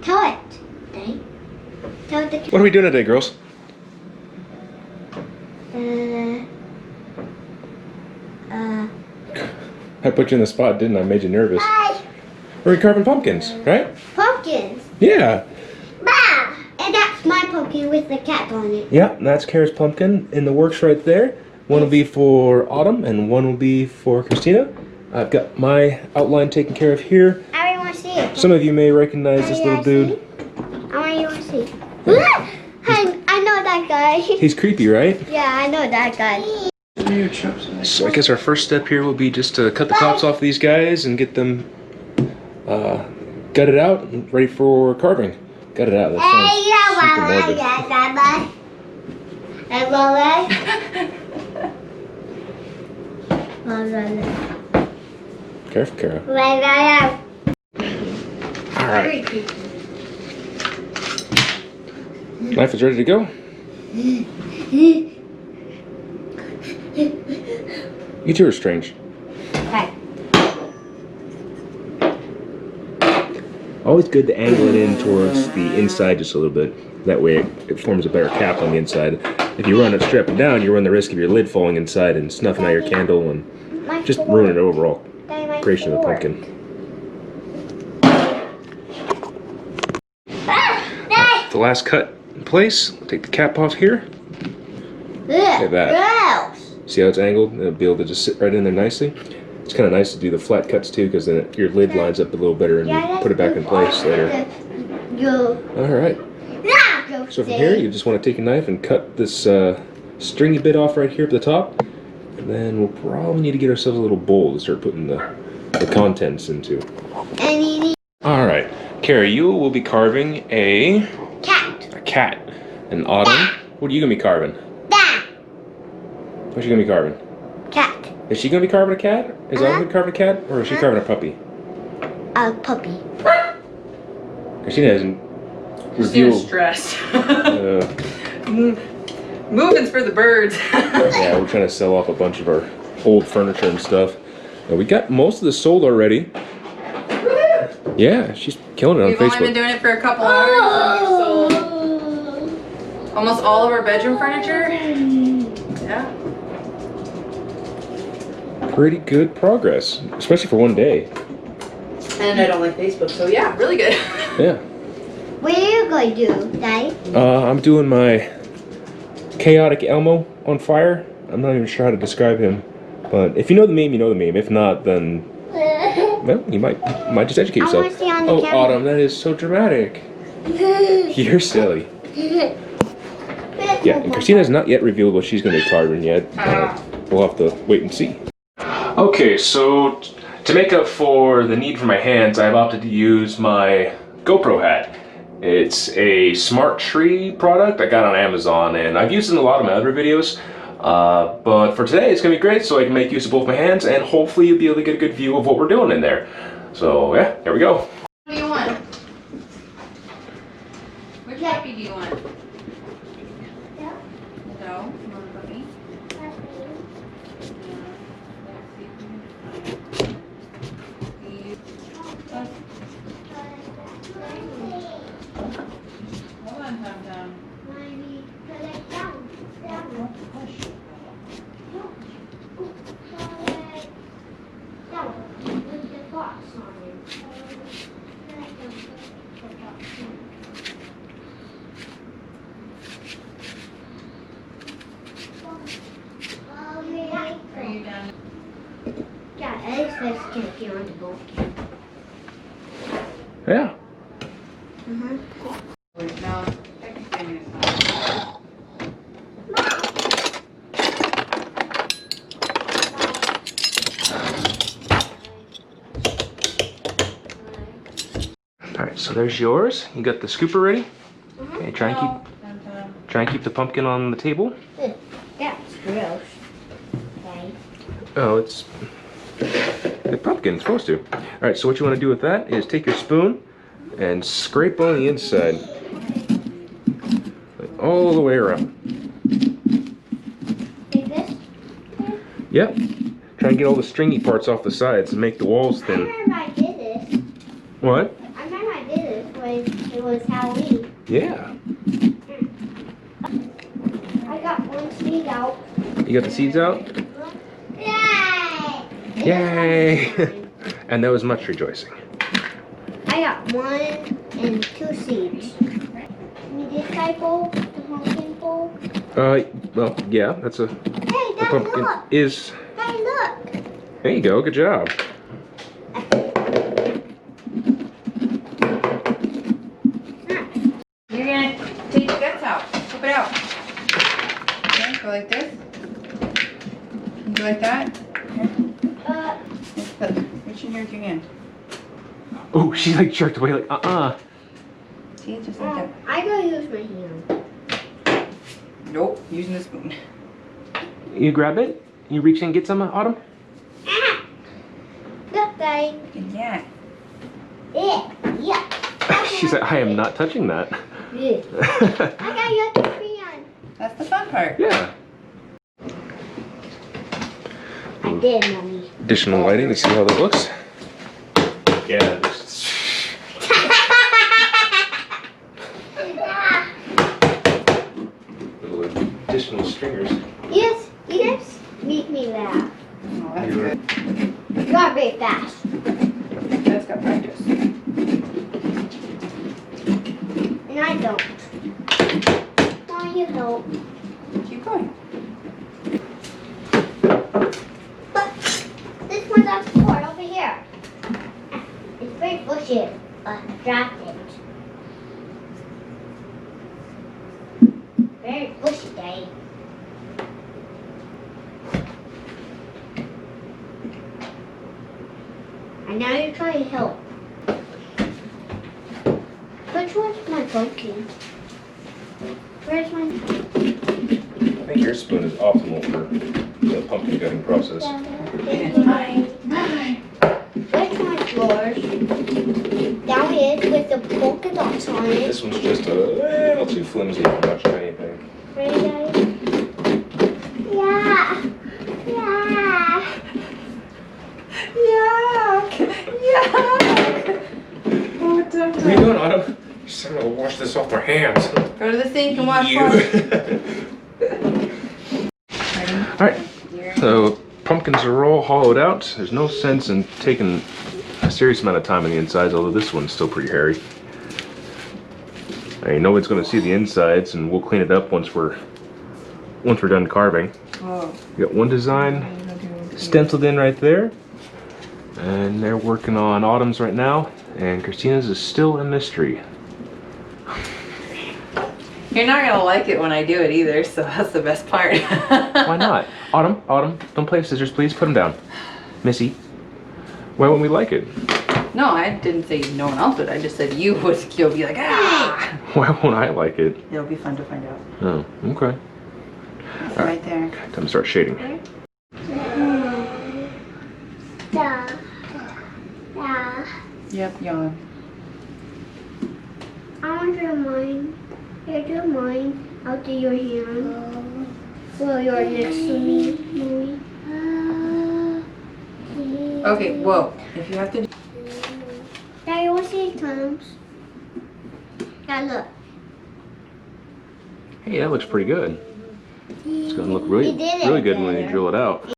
Tell it, Daddy. Tell the. What are we doing today, girls? I put you in the spot, didn't I? Made you nervous. We're carving pumpkins, right? Pumpkins. Yeah. Bah! And that's my pumpkin with the cat on it. Yeah, that's Kara's pumpkin in the works right there. One will be for Autumn and one will be for Kirstina. I've got my outline taken care of here. I really want to see it. Some of you may recognize this little dude. I want to see. I know that guy. He's creepy, right? Yeah, I know that guy. So I guess our first step here will be just to cut the tops off these guys and get them gutted out and ready for carving. Gutted out, that sounds super morbid. Careful, Kara. Alright. Knife is ready to go. You two are strange. Okay. Always good to angle it in towards the inside just a little bit. That way it forms a better cap on the inside. If you run it straight up and down, you run the risk of your lid falling inside and snuffing out your candle and just ruining the overall creation of the pumpkin. The last cut in place. Take the cap off here. Look at that. See how it's angled? It'll be able to just sit right in there nicely. It's kind of nice to do the flat cuts too, because then your lid lines up a little better and you put it back in place later. Alright. So from here, you just want to take a knife and cut this stringy bit off right here at the top. And then we'll probably need to get ourselves a little bowl to start putting the contents into. Alright. Kara, you will be carving a cat. And Autumn, what are you going to be carving? What's she going to be carving? Cat. Is she going to be carving a cat? Is Autumn going to carve a cat? Or is she carving a puppy? A puppy. Kirstina hasn't revealed. Stressed. Moving's for the birds. Yeah, we're trying to sell off a bunch of our old furniture and stuff. And we got most of this sold already. Yeah, she's killing it on Facebook. We've only been doing it for a couple hours and we've sold almost all of our bedroom furniture. Yeah. Pretty good progress, especially for one day. And I don't like Facebook, so yeah, really good. Yeah. What are you going to do, Daddy? I'm doing my chaotic Elmo on fire. I'm not even sure how to describe him, but if you know the meme, you know the meme. If not, then well, you might just educate yourself. I want to see on the camera. Autumn, that is so dramatic. You're silly. Yeah, and Kirstina has not yet revealed what she's going to be carving yet. We'll have to wait and see. Okay, so to make up for the need for my hands, I've opted to use my GoPro hat. It's a smart tree product I got on Amazon, and I've used it in a lot of my other videos. But for today, it's going to be great, so I can make use of both my hands, and hopefully you'll be able to get a good view of what we're doing in there. So yeah, here we go. What do you want? Which puppy do you want? No? You want a puppy? Hold on, Tom Tom. Are you done? Yeah, Eddie's face can't be on the bowl. Yeah. No, technically it's not. Alright, so there's yours. You got the scooper ready? Okay, try and keep the pumpkin on the table. That's gross. Okay. Oh, it's the pumpkin, it's supposed to. Alright, so what you want to do with that is take your spoon and scrape on the inside. Like, all the way around. Like this? Yep. Try and get all the stringy parts off the sides and make the walls I thin. remember I did this. What? I remember I did this because it was Halloween. Yeah. I got one seed out. You got the seeds out? Yay! Yay! And there was much rejoicing. I got 1 and 2 seeds. Need this type bowl, the pumpkin bowl. Well, yeah, that's a. Hey, The Dad, pumpkin look! is. Hey, look! There you go. Good job. You're gonna take the guts out. Flip it out. Okay, go like this. And go like that. Let's reach in here with your hand. Oh, she like jerked away like See, just like that. I gotta use my hand. Nope, using the spoon. You grab it. You reach in and get some, Autumn. Ah! Look, guys. Yeah. Yeah. She said, "I am not touching that." Yeah. I got your hand. That's the fun part. Yeah. I did, Mommy. Additional lighting to see how that looks. Yeah. Little additional stringers. Yes, make me laugh. Oh, that's good. You got very fast. That's got practice. And I don't. Why you help? Keep going. But this one's on support over here. It's very bushy. Drop it. Very bushy, Daddy. And now you're trying to help. Which one's my pumpkin? Where's my... I think your spoon is optimal for the pumpkin gutting process. Where's my drawers? Down it with the polka dots on it. This one's just a little too flimsy for much of anything. Ready, Daddy? Yeah. Yuck! Yuck! Oh, don't. What are you doing, Autumn? She's gonna wash this off her hands. Go to the sink and wash. Alright, so pumpkins are all hollowed out. There's no sense in taking a serious amount of time on the insides, although this one's still pretty hairy. Nobody's gonna see the insides, and we'll clean it up once we're done carving. Oh. We got one design stenciled in right there. And they're working on Autumn's right now, and Kirstina's is still a mystery. You're not gonna like it when I do it either, so that's the best part. Why not? Autumn, don't play with scissors, please. Put them down. Missy, why wouldn't we like it? No, I didn't say no one else would. I just said you'll be like, ah! Why won't I like it? It'll be fun to find out. Oh, okay. It's right there. Time to start shading. Yep, yawn. I want to do mine. Here, do mine. I'll do your hand. Well, you're next to me, Mommy. Okay, whoa. If you have to. Daddy, what's these terms? Now look. Hey, that looks pretty good. It's gonna look really, You did it really good when you better. drill it out.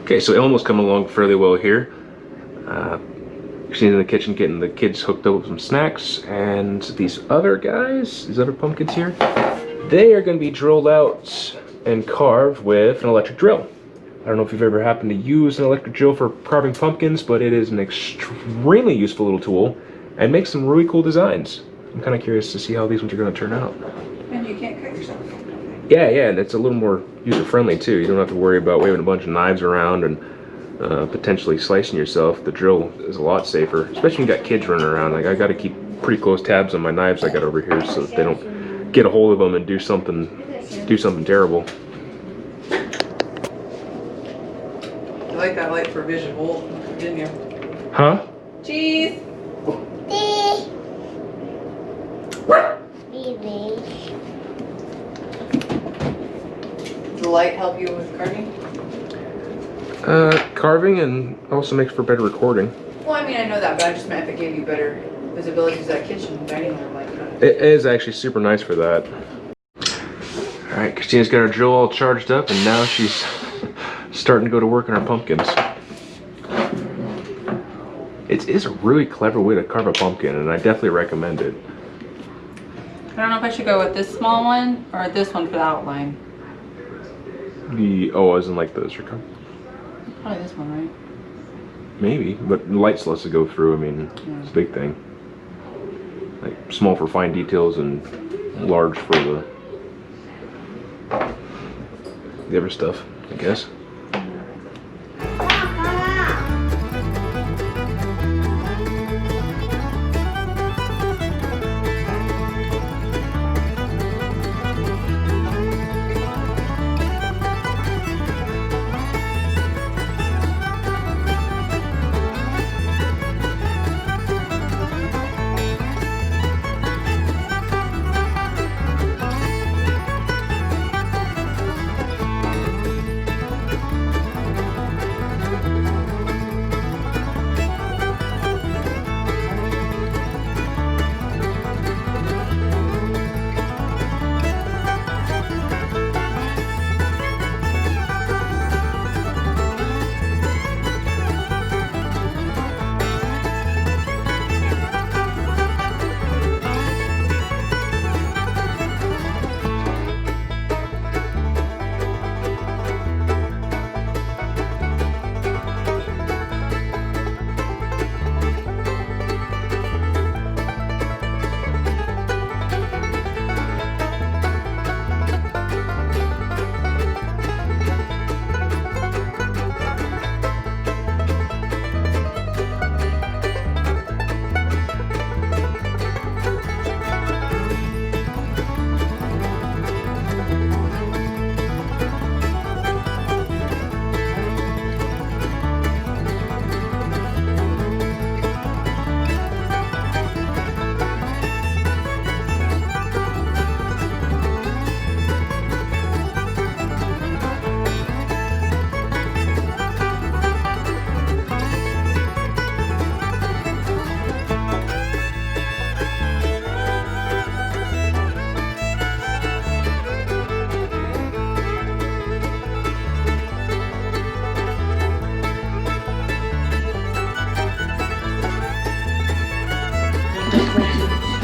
Okay, so Elmo's coming along fairly well here. She's in the kitchen getting the kids hooked up with some snacks, and these other guys, these other pumpkins here, they are going to be drilled out and carved with an electric drill. I don't know if you've ever happened to use an electric drill for carving pumpkins, but it is an extremely useful little tool and makes some really cool designs. I'm kind of curious to see how these ones are going to turn out. And you can't cut yourself. Yeah, and it's a little more user-friendly too. You don't have to worry about waving a bunch of knives around and potentially slicing yourself. The drill is a lot safer, especially when you got kids running around. Like, I got to keep pretty close tabs on my knives I got over here so that they don't get a hold of them and do something terrible. You like that light for visual, didn't you? Huh? Cheese. Does the light help you with carving? Carving, and also makes for better recording. Well, I mean, I know that, but I just meant if it gave you better visibility to that kitchen dining room. Like, It is actually super nice for that. All right, Kirstina's got her drill all charged up, and now she's starting to go to work on her pumpkins. It is a really clever way to carve a pumpkin, and I definitely recommend it. I don't know if I should go with this small one or this one for the outline. As in like the circle? Probably this one, right? Maybe, but light's less to go through. I mean, it's a big thing. Like small for fine details and large for the other stuff, I guess.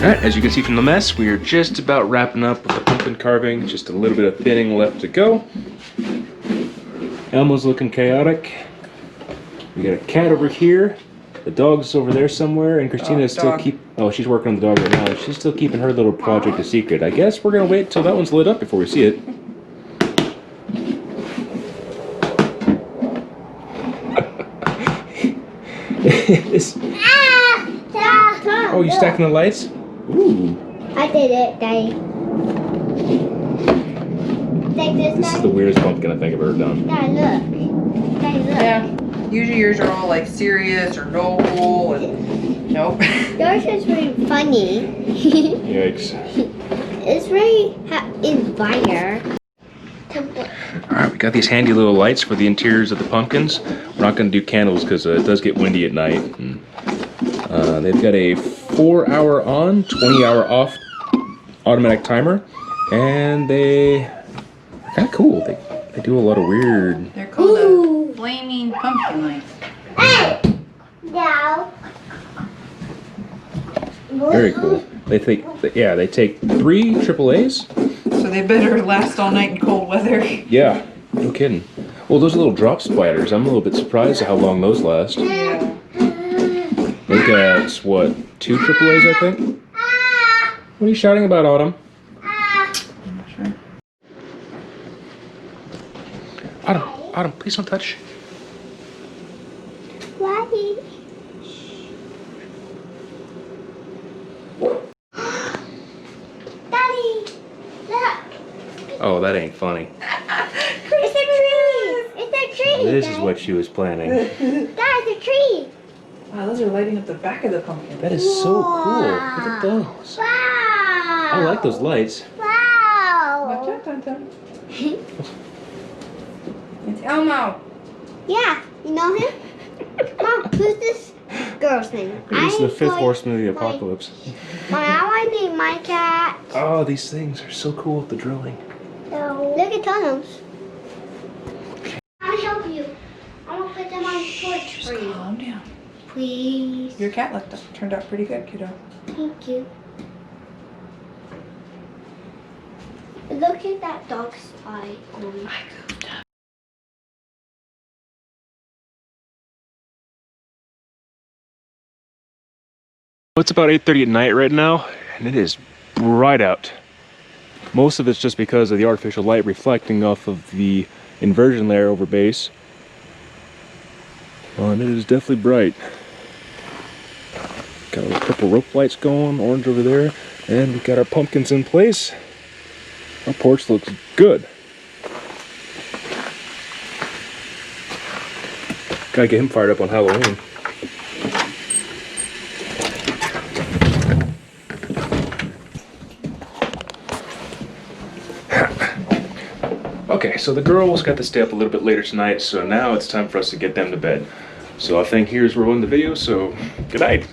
Alright, as you can see from the mess, we are just about wrapping up with the pumpkin carving. Just a little bit of thinning left to go. Elmo's looking chaotic. We got a cat over here. The dog's over there somewhere, and Kirstina is still she's working on the dog right now. She's still keeping her little project a secret. I guess we're gonna wait till that one's lit up before we see it. Oh, you stacking the lights? Ooh. I did it, Daddy. Take this, This is the weirdest pumpkin I think I've ever done. Daddy, look. Daddy, look. Yeah. Usually yours are all like serious or noble and nope. Yours is really funny. Yikes. It's very inspire. Alright, we got these handy little lights for the interiors of the pumpkins. We're not going to do candles because it does get windy at night. And, they've got a 4-hour on, 20-hour off automatic timer. And they are kind of cool. They do a lot of weird... They're called the flaming pumpkin lights. No. Very cool. They take 3 AAAs. So they better last all night in cold weather. Yeah, no kidding. Well, those little drop spiders, I'm a little bit surprised at how long those last. Yeah. They got, what, 2 AAAs, I think? What are you shouting about, Autumn? Sure. Autumn, please don't touch. Daddy. Daddy, look. Oh, that ain't funny. It's a tree. It's a tree. This is what she was planning. That's a tree. Wow, those are lighting up the back of the pumpkin. That is so cool. Look at those. Wow. I like those lights. Wow. It's Elmo. Yeah, you know him? Mom, who's this girl's name. This is the fifth play horseman of the my- apocalypse. I want to name my cat. Oh, these things are so cool with the drilling. Look at tunnels. I'll help you. I'm gonna put them on the porch Just for you. calm down. Please. Your cat turned out pretty good, kiddo. Thank you. Look at that dog's eye on. It's about 8:30 at night right now, and it is bright out. Most of it's just because of the artificial light reflecting off of the inversion layer over base. And it is definitely bright. Got our purple rope lights going, orange over there, and we got our pumpkins in place. Our porch looks good. Gotta get him fired up on Halloween. Okay, so the girls got to stay up a little bit later tonight, so now it's time for us to get them to bed. So I think here's where we'll end the video, so good night.